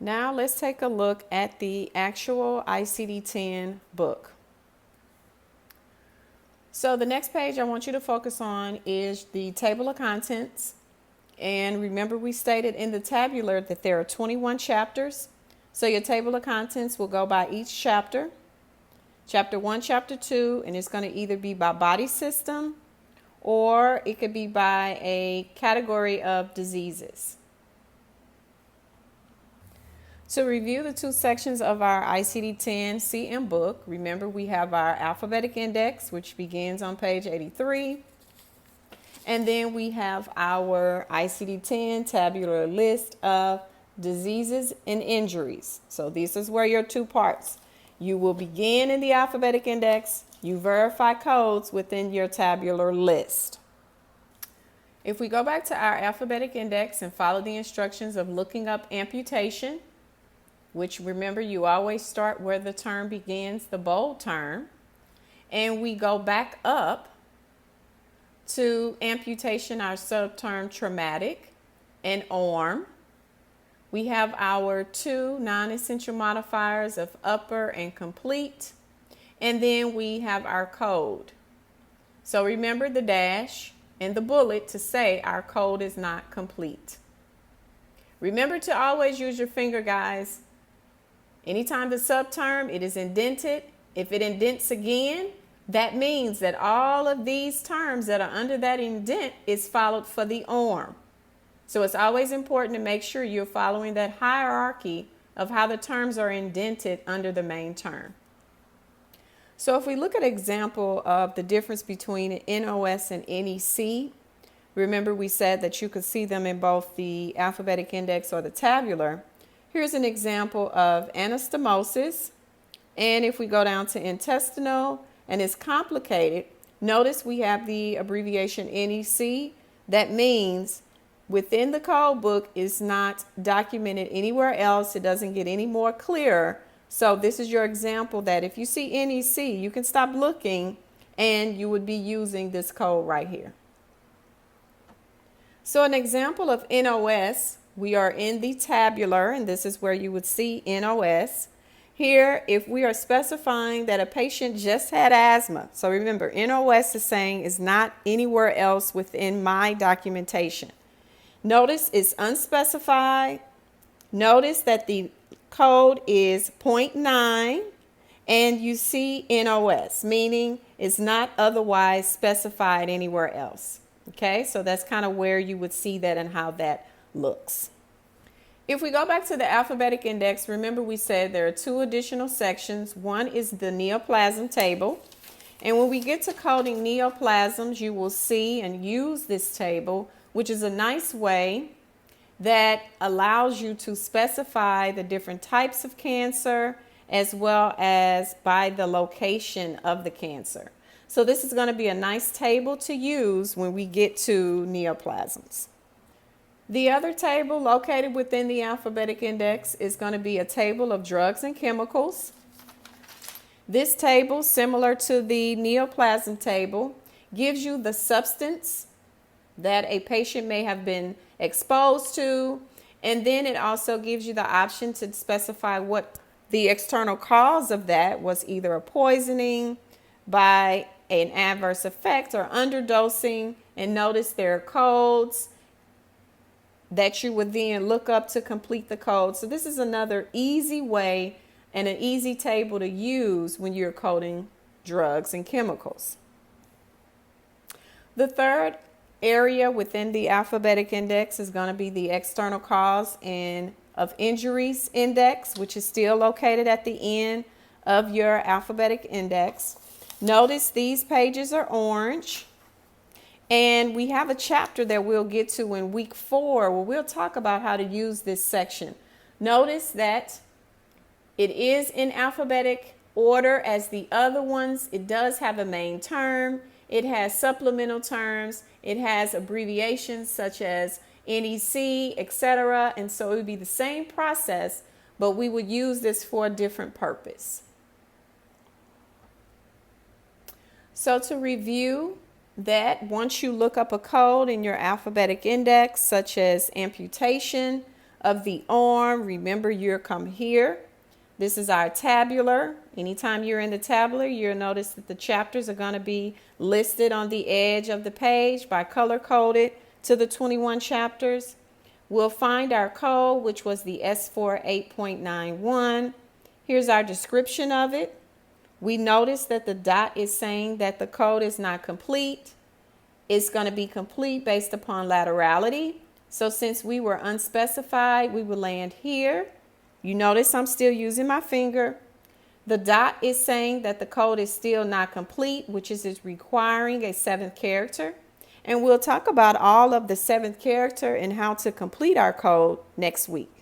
Now let's take a look at the actual ICD-10 book. So the next page I want you to focus on is the table of contents. And remember, we stated in the tabular that there are 21 chapters. So your table of contents will go by each chapter. Chapter 1, Chapter 2, and it's going to either be by body system or it could be by a category of diseases. To review the two sections of our ICD-10-CM book, remember we have our alphabetic index, which begins on page 83. And then we have our ICD-10 tabular list of diseases and injuries. So this is where your two parts. You will begin in the alphabetic index. You verify codes within your tabular list. If we go back to our alphabetic index and follow the instructions of looking up amputation, which remember you always start where the term begins, the bold term, and we go back up to amputation, our subterm traumatic and arm. We have our two non-essential modifiers of upper and complete, and then we have our code. So remember the dash and the bullet to say our code is not complete. Remember to always use your finger, guys. Anytime the subterm, it is indented. If it indents again, that means that all of these terms that are under that indent is followed for the arm. So it's always important to make sure you're following that hierarchy of how the terms are indented under the main term. So if we look at an example of the difference between NOS and NEC, remember we said that you could see them in both the alphabetic index or the tabular. Here's an example of anastomosis. And if we go down to intestinal and it's complicated, notice we have the abbreviation NEC. That means within the code book is not documented anywhere else. It doesn't get any more clear. So this is your example that if you see NEC, you can stop looking and you would be using this code right here. So an example of NOS, we are in the tabular, and this is where you would see NOS. Here, if we are specifying that a patient just had asthma, so remember, NOS is saying is not anywhere else within my documentation. Notice it's unspecified. Notice that the code is 0.9, and you see NOS, meaning it's not otherwise specified anywhere else. Okay, so that's kind of where you would see that and how that looks. If we go back to the alphabetic index, remember we said there are two additional sections. One is the neoplasm table. And when we get to coding neoplasms, you will see and use this table, which is a nice way that allows you to specify the different types of cancer as well as by the location of the cancer. So this is going to be a nice table to use when we get to neoplasms. The other table located within the alphabetic index is going to be a table of drugs and chemicals. This table, similar to the neoplasm table, gives you the substance that a patient may have been exposed to, and then it also gives you the option to specify what the external cause of that was, either a poisoning by an adverse effect or underdosing. And notice there are codes that you would then look up to complete the code. So this is another easy way and an easy table to use when you're coding drugs and chemicals. The third area within the alphabetic index is going to be the external cause and of injuries index, which is still located at the end of your alphabetic index. Notice these pages are orange. And we have a chapter that we'll get to in week 4 where we'll talk about how to use this section. Notice that it is in alphabetic order as the other ones. It does have a main term. It has supplemental terms. It has abbreviations such as NEC, etc. And so it would be the same process, but we would use this for a different purpose. So to review, that once you look up a code in your alphabetic index, such as amputation, of the arm. Remember, you'll come here. This is our tabular. Anytime you're in the tabular, you'll notice that the chapters are going to be listed on the edge of the page by color coded to the 21 chapters. We'll find our code, which was the S4 8.91. Here's our description of it. We notice that the dot is saying that the code is not complete. It's going to be complete based upon laterality. So since we were unspecified, we will land here. You notice I'm still using my finger. The dot is saying that the code is still not complete, which is requiring a 7th character. And we'll talk about all of the 7th character and how to complete our code next week.